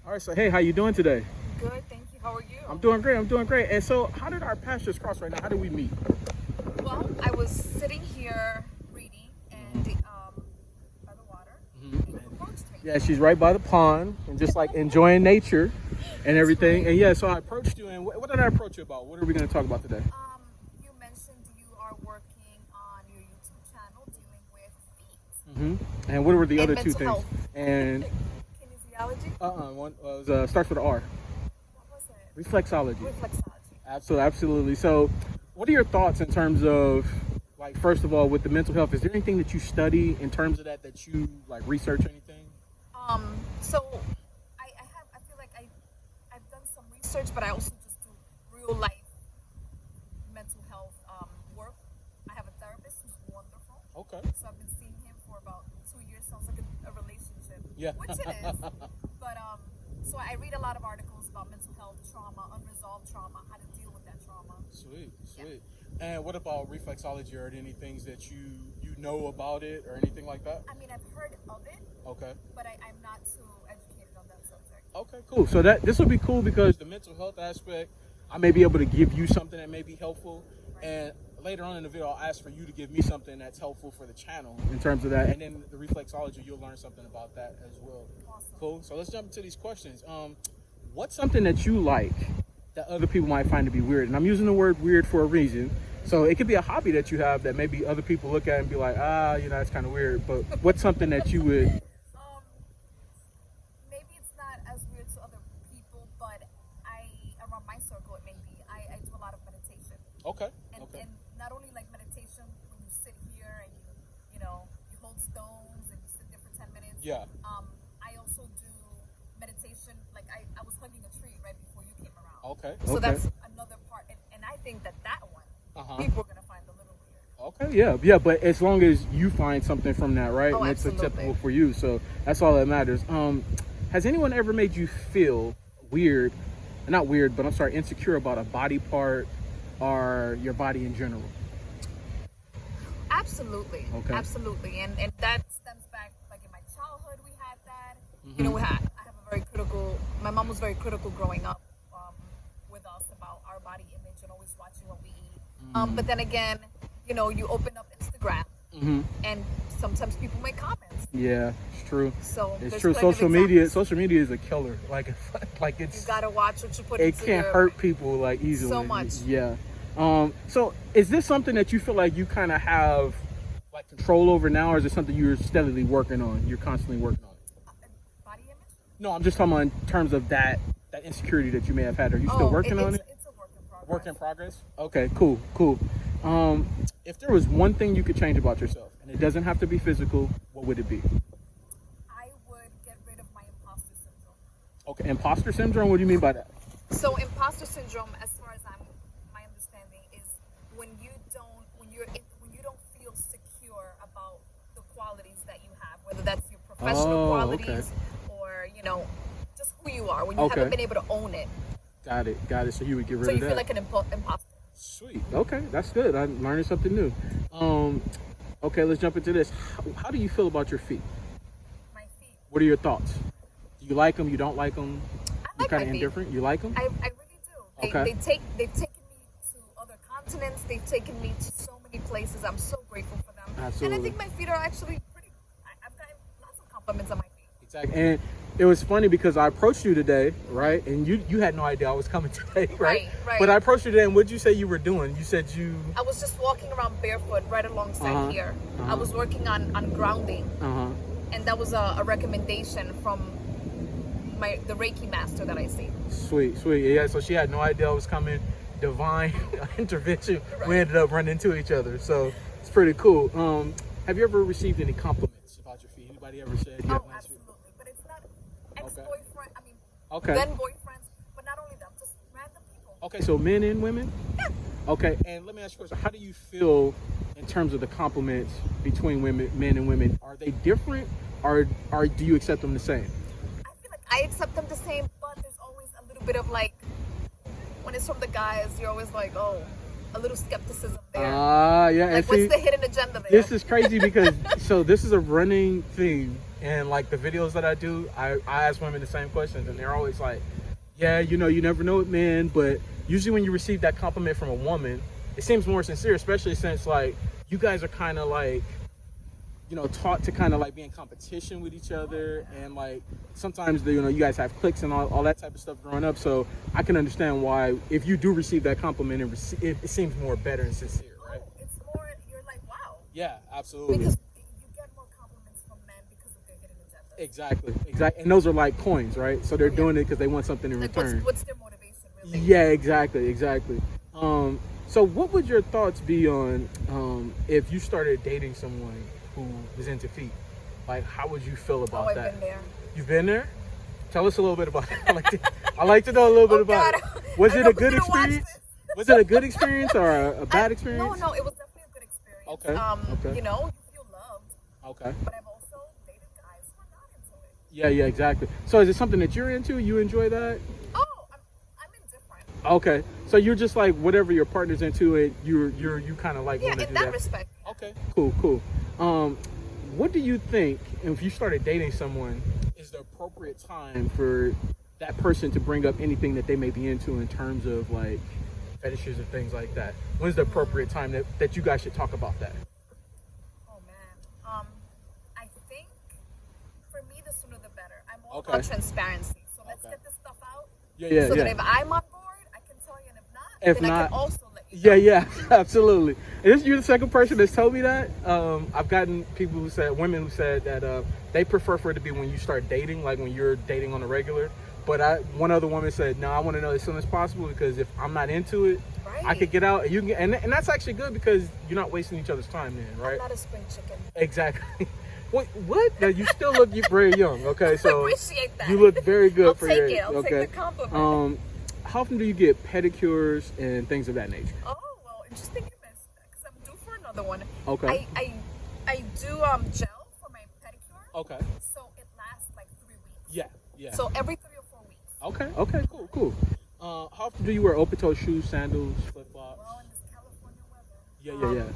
All right, so hey, how you doing today? Good, thank you. How are you? I'm doing great. I'm doing great. And so, how did our paths cross right now? How did we meet? Well, I was sitting here reading and by the water, and you approached me. Yeah, she's right by the pond and just like enjoying nature and everything. right. And yeah, so I approached you. And what did I approach you about? What are we going to talk about today? You mentioned you are working on your YouTube channel dealing with feet And what were the and other two mental things? health. And Kinesiology? one was starts with an R. What was it? Reflexology. Reflexology. Absolutely, absolutely. So, what are your thoughts in terms of, like, first of all, with the mental health? Is there anything that you study in terms of that you like research or anything? So I feel like I've done some research, but I also just do real life mental health work. I have a therapist who's wonderful. Okay. So I've been seeing him for about 2 years. Sounds like a relationship. Yeah. Which it is. But so I read a lot of articles about mental health, trauma, unresolved trauma, how to deal with that trauma. Sweet. Yeah. And what about reflexology? Or any things that you know about it or anything like that? I mean, I've heard of it. Okay. But I'm not too educated on that subject. Okay, cool. So this will be cool because the mental health aspect, I may be able to give you something that may be helpful, Right. and later on in the video, I'll ask for you to give me something that's helpful for the channel in terms of that, and then the reflexology, you'll learn something about that as well. Awesome. Cool. So let's jump into these questions. What's something that you like that other people might find to be weird? And I'm using the word weird for a reason. So it could be a hobby that you have that maybe other people look at and be like, that's kind of weird. But what's something that you would? Maybe it's not as weird to other people, but around my circle, it may be. I do a lot of meditation. Okay. And not only like meditation when you sit here and you hold stones and you sit there for 10 minutes. Yeah. I also do meditation. Like I was hugging a tree right before you came around. Okay. So that's another part, and I think that one people are gonna find a little weird. Okay, yeah, but as long as you find something from that, right, Oh, and it's absolutely. acceptable for you, so that's all that matters. Has anyone ever made you feel weird, not weird, but I'm sorry, insecure about a body part or your body in general? Absolutely. Okay. Absolutely. And that stems back, like in my childhood, we had that. I have a very critical, my mom was very critical growing up with us about our body image and always watching what we eat. But then again, you open up Instagram and sometimes people make comments. Yeah, it's true. So It's there's true. plenty of Social media is a killer. Like You it's gotta watch what you put it into can't your... hurt people like easily. So much. Yeah. So is this something that you feel like you kind of have like control over now, or is it something you're steadily working on? You're constantly working on? body image. No, I'm just talking about in terms of that insecurity that you may have had. Are you still working on it? It's a work in progress. Work in progress? Okay, cool. If there was one thing you could change about yourself, and it doesn't have to be physical, what would it be? I would get rid of my imposter syndrome. Okay, imposter syndrome, what do you mean by that? So imposter syndrome, as far as my understanding, is when you don't feel secure about the qualities that you have, whether that's your professional qualities or just who you are, when you haven't been able to own it. Got it. So you would get rid So of you that. feel like an imposter. Sweet. Okay, that's good. I'm learning something new. Okay, let's jump into this. How do you feel about your feet? My feet. What are your thoughts? Do you like them? You don't like them? I You're like kind my of feet. indifferent? You like them? I really do. Okay. They've taken me to other continents. They've taken me to so many places. I'm so grateful for them. Absolutely. And I think my feet are actually pretty. I've gotten lots of compliments on my feet. Exactly. And it was funny because I approached you today, right? And you had no idea I was coming today, right? Right. But I approached you today, and what did you say you were doing? You said you... I was just walking around barefoot right alongside here. I was working on grounding, and that was a recommendation from the Reiki Master that I see. Sweet. Yeah, so she had no idea I was coming. Divine intervention. Right. We ended up running into each other, so it's pretty cool. Have you ever received any compliments about your feet? Anybody ever said you have nice feet? Absolutely. But it's not ex-boyfriend. I mean, Okay. then boyfriends, but not only them, just random people. Okay, so men and women? Yeah. Okay, and let me ask you a question. How do you feel in terms of the compliments between men and women? Are they different, or do you accept them the same? I feel like I accept them the same, but there's always a little bit of like, when it's from the guys, you're always like, oh, a little skepticism there. Yeah. Like, what's the hidden agenda there? This is crazy because, so this is a running theme and like the videos that I do, I ask women the same questions, and they're always like, yeah, you know, you never know it, man. But usually when you receive that compliment from a woman, it seems more sincere, especially since like you guys are kind of like, you know, taught to kind of like be in competition with each other, and like sometimes you know, you guys have cliques and all that type of stuff growing up. So I can understand why if you do receive that compliment, it seems more better and sincere, right? It's more, you're like, wow. Yeah, absolutely. Because you get more compliments from men because of their hidden agenda. Exactly. And those are like coins, right? So they're doing it because they want something in Like return. what's their motivation, really? Yeah, exactly. So what would your thoughts be on if you started dating someone who was into feet? Like, how would you feel about I've that? been there. You've been there? Tell us a little bit about it. I like to know a little bit about it. Was it a good experience? Was it a good experience or a bad experience? No, it was definitely a good experience. Okay. You know, you feel loved. Okay. But I've also dated guys who are not into it. Yeah, exactly. So is it something that you're into? You enjoy that? Oh, I'm indifferent. Okay. So you're just like whatever your partner's into it, you kind of like Yeah, want to in do that that. respect. Okay. Cool. What do you think if you started dating someone is the appropriate time for that person to bring up anything that they may be into in terms of like fetishes or things like that? When's the appropriate time that you guys should talk about that? Oh man. I think for me the sooner the better. I'm all Okay. about transparency. So let's get this stuff out. Yeah. So that if I'm on board, I can tell you, and If then I not, can also let you know. Yeah, absolutely. And you're the second person that's told me that. I've gotten women who said that they prefer for it to be when you start dating, like when you're dating on a regular. But one other woman said, no, I want to know as soon as possible, because if I'm not into it, Right. I could get out and you can and that's actually good because you're not wasting each other's time then, right? I'm not a spring chicken. Exactly. Wait, what? Now, you still look very young. Okay, so I appreciate that. you look very good I'll for take your it. I'll okay. take the compliment. How often do you get pedicures and things of that nature? Oh, well, interesting you missed that, because I'm due for another one. Okay. I do gel for my pedicure. Okay. So it lasts like 3 weeks. Yeah. So every 3 or 4 weeks. Okay, cool. How often do you wear open-toe shoes, sandals, flip-flops? Well, in this California weather. Yeah.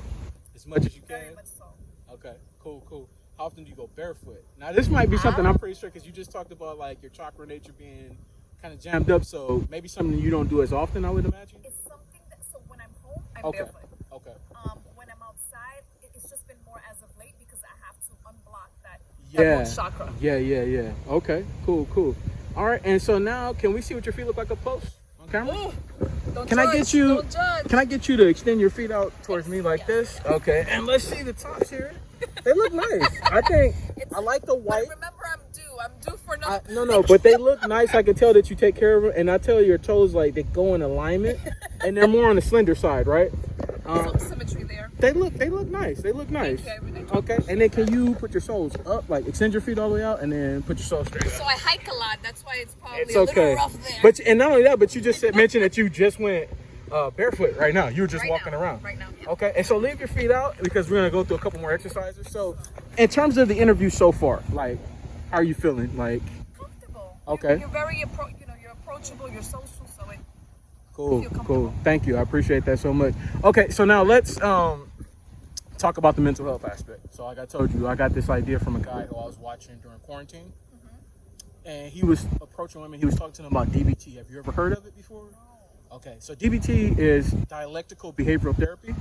As much as you can? Very much so. Okay, cool. How often do you go barefoot? Now, this might be something I'm pretty sure, because you just talked about like your chakra nature being kind of jammed up, so maybe something you don't do as often, I would imagine? It's something that, so when I'm home, I'm barefoot. Okay. When I'm outside, it's just been more as of late because I have to unblock that root chakra. Yeah. Okay, cool. All right, and so now, can we see what your feet look like up close on camera? Ooh, don't Can judge, I get you? Don't judge. Can I get you to extend your feet out towards me like this? Okay, and let's see the tops here. They look nice. I think I like the white. But remember, I'm due for another. No, but they look nice. I can tell that you take care of them, and I tell your toes like they go in alignment, and they're more on the slender side, right? Some symmetry there. They look nice. Okay, and then can you put your soles up, like extend your feet all the way out, and then put your soles straight up? So I hike a lot. That's why it's probably It's a okay. little rough there. But and not only that, but you just mentioned that you just went barefoot right now. You were just Right walking now. around. Right now, yeah. Okay, and so leave your feet out because we're gonna go through a couple more exercises. So, in terms of the interview so far, like, how are you feeling? Like, Comfortable. Okay. You're very you're approachable. You're social. So it. cool. Feel comfortable. Thank you. I appreciate that so much. Okay, so now let's talk about the mental health aspect. So, like I told you, I got this idea from a guy who I was watching during quarantine, and he was approaching women. He was talking to them about DBT. Have you ever heard of it before? No. Okay, so DBT is dialectical behavioral therapy.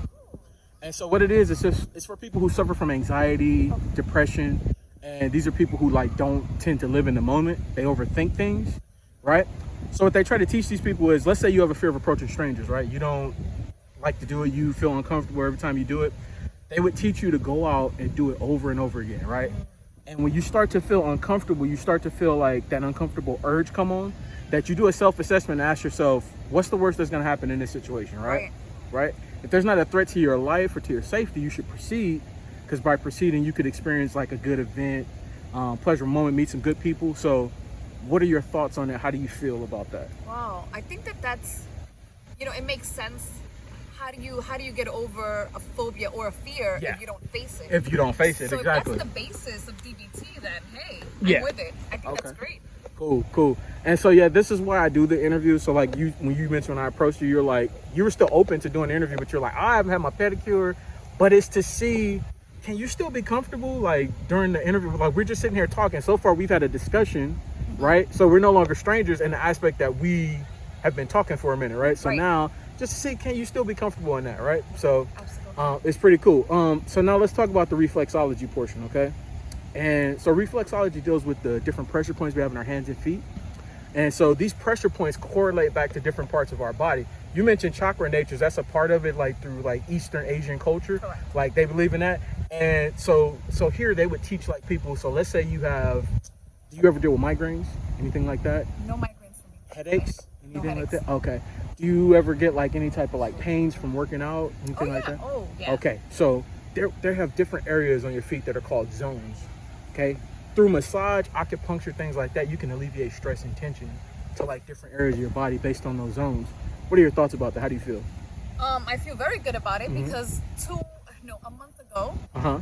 And so what it is, it's for people who suffer from anxiety, depression, and these are people who like don't tend to live in the moment. They overthink things, right? So what they try to teach these people is, let's say you have a fear of approaching strangers, right? You don't like to do it, you feel uncomfortable every time you do it. They would teach you to go out and do it over and over again, right? And when you start to feel uncomfortable, you start to feel like that uncomfortable urge come on, that you do a self-assessment and ask yourself, what's the worst that's gonna happen in this situation, right? Right? If there's not a threat to your life or to your safety, you should proceed, because by proceeding, you could experience like a good event, pleasure moment, meet some good people. So what are your thoughts on that? How do you feel about that? Wow, I think that's, it makes sense. How do you get over a phobia or a fear if you don't face it? If you don't face it, so exactly. If that's the basis of DBT, then hey, Yeah. I'm with it. I think that's great. Cool. And so yeah, this is why I do the interview. So like when you mentioned when I approached you, you were still open to doing the interview, but you're like, I haven't had my pedicure, but it's to see, can you still be comfortable like during the interview? Like we're just sitting here talking. So far we've had a discussion, right? So we're no longer strangers in the aspect that we have been talking for a minute, right? So now just to see, can you still be comfortable in that, right? So it's pretty cool. So now let's talk about the reflexology portion, okay? And so reflexology deals with the different pressure points we have in our hands and feet. And so these pressure points correlate back to different parts of our body. You mentioned chakra natures. That's a part of it, like through like Eastern Asian culture. Correct. Like they believe in that. And so here they would teach like people. So let's say you have, do you ever deal with migraines? Anything like that? No migraines for me. Headaches? Anything like that? Okay. Do you ever get like any type of like pains from working out? Anything like that? Oh, yeah. Okay. So they have different areas on your feet that are called zones. Okay. Through massage, acupuncture, things like that, you can alleviate stress and tension to like different areas of your body based on those zones. What are your thoughts about that? How do you feel? I feel very good about it because a month ago,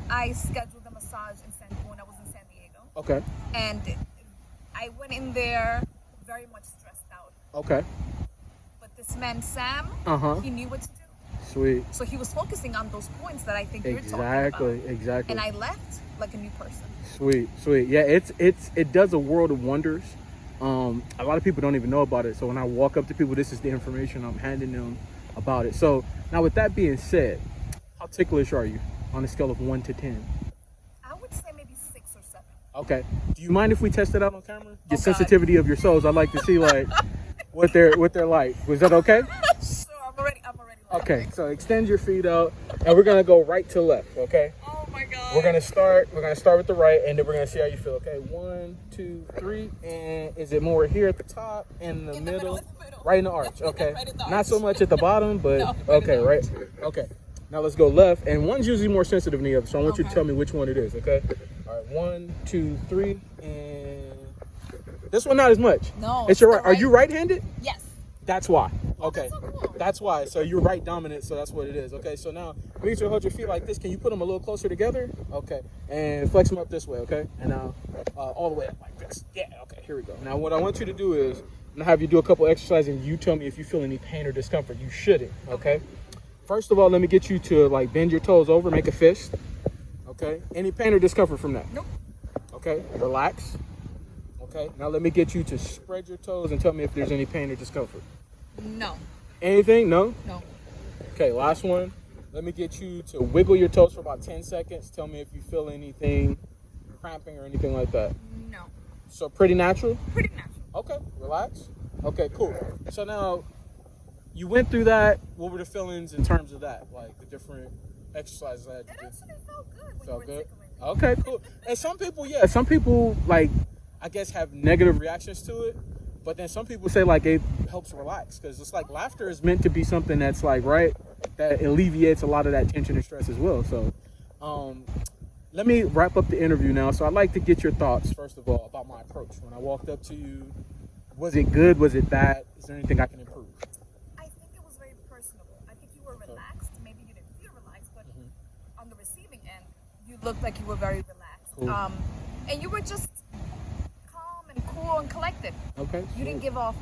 I scheduled a massage in when I was in San Diego. Okay. And I went in there very much stressed out. Okay. But this man, Sam, he knew what to do. Sweet. So he was focusing on those points that I think you're talking about. Exactly. And I left like a new person. Sweet. Yeah, it does a world of wonders. A lot of people don't even know about it. So when I walk up to people, this is the information I'm handing them about it. So now with that being said, how ticklish are you on a scale of 1 to 10? I would say maybe 6 or 7. Okay. Do you mind if we test it out on camera? Get sensitivity of your soles. I'd like to see like what they're like. Was that okay? Sure, I'm already okay, so extend your feet out and we're gonna go right to left, okay? Oh my god. We're gonna start with the right and then we're gonna see how you feel, okay? 1, 2, 3, and is it more here at the top, in the middle? Right in the arch, okay. Right in the Not arch. so much at the bottom, but No, okay, right? Okay. Now let's go left, and one's usually more sensitive than the other, so I want you to tell me which one it is, okay? All right, 1, 2, 3, and this one not as much. No. It's your right. Are you right-handed? Yes. That's why. Okay. That's so cool. That's why. So you're right dominant, so that's what it is. Okay, so now we need you to hold your feet like this. Can you put them a little closer together? Okay. And flex them up this way, okay? And now all the way up like this. Yeah, okay, here we go. Now what I want you to do is I'm gonna have you do a couple exercises and you tell me if you feel any pain or discomfort. You shouldn't, okay? First of all, let me get you to like bend your toes over, make a fist. Okay? Any pain or discomfort from that? Nope. Okay, relax. Okay, now let me get you to spread your toes and tell me if there's any pain or discomfort. No. Anything? No? No. Okay, last one. Let me get you to wiggle your toes for about 10 seconds. Tell me if you feel anything cramping or anything like that. No. So pretty natural? Pretty natural. Okay, relax. Okay, cool. So now you went through that. What were the feelings in terms of that? Like the different exercises I had to do? It actually felt good when Felt you were good? tickling. Okay, cool. And some people like, I guess, have negative reactions to it. But then some people say like it helps relax because it's like laughter is meant to be something that's like, right, that alleviates a lot of that tension and stress as well. So let me wrap up the interview now. So I'd like to get your thoughts, first of all, about my approach. When I walked up to you, was it good? Was it bad? Is there anything I can improve? I think it was very personable. I think you were relaxed. Maybe you didn't feel relaxed, but on the receiving end, you looked like you were very relaxed. Cool. And you were just cool and collected. Okay. You didn't give off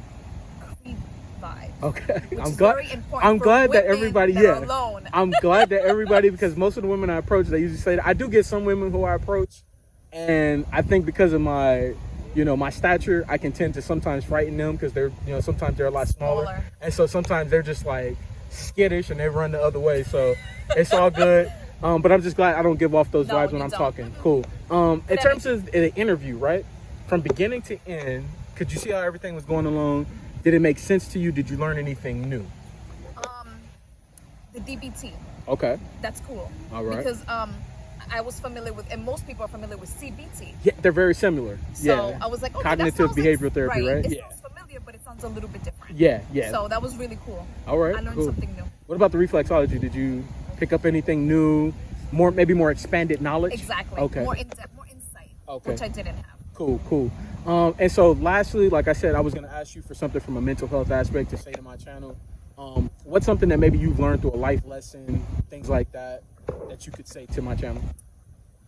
creep vibes. Okay. I'm glad that everybody, are alone. I'm glad that everybody, because most of the women I approach, they usually say that. I do get some women who I approach, and I think because of my, my stature, I can tend to sometimes frighten them because they're, sometimes they're a lot smaller. And so sometimes they're just like skittish and they run the other way. So it's all good. But I'm just glad I don't give off those vibes when I'm talking. Cool. In terms of the interview, right? From beginning to end, could you see how everything was going along? Did it make sense to you? Did you learn anything new? The DBT. Okay. That's cool. All right. Because I was familiar with, and most people are familiar with CBT. Yeah, they're very similar. So I was like, okay, cognitive behavioral therapy, right? It sounds familiar, but it sounds a little bit different. Yeah. So that was really cool. All right. I learned something new. What about the reflexology? Did you pick up anything new? Maybe more expanded knowledge? Exactly. Okay. More in-depth, more insight. Okay. Which I didn't have. Cool. And so lastly, like I said, I was going to ask you for something from a mental health aspect to say to my channel. What's something that maybe you've learned through a life lesson, things like that you could say to my channel?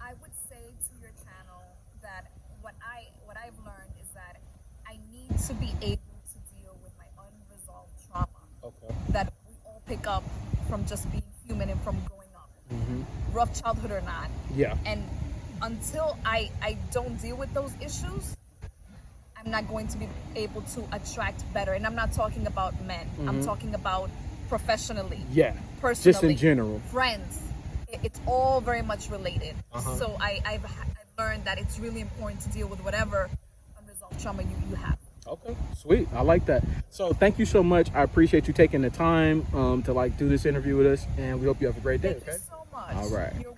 I would say to your channel that what I've learned is that I need to be able to deal with my unresolved trauma. Okay. That we all pick up from just being human and from growing up. rough childhood or not. Yeah. And until I don't deal with those issues, I'm not going to be able to attract better. And I'm not talking about men. I'm talking about professionally. Yeah. Personally. Just in general. Friends. It's all very much related. So I've learned that it's really important to deal with whatever unresolved trauma you have. Okay, sweet. I like that. So thank you so much. I appreciate you taking the time to like do this interview with us, and we hope you have a great day. Thank you so much. All right. You're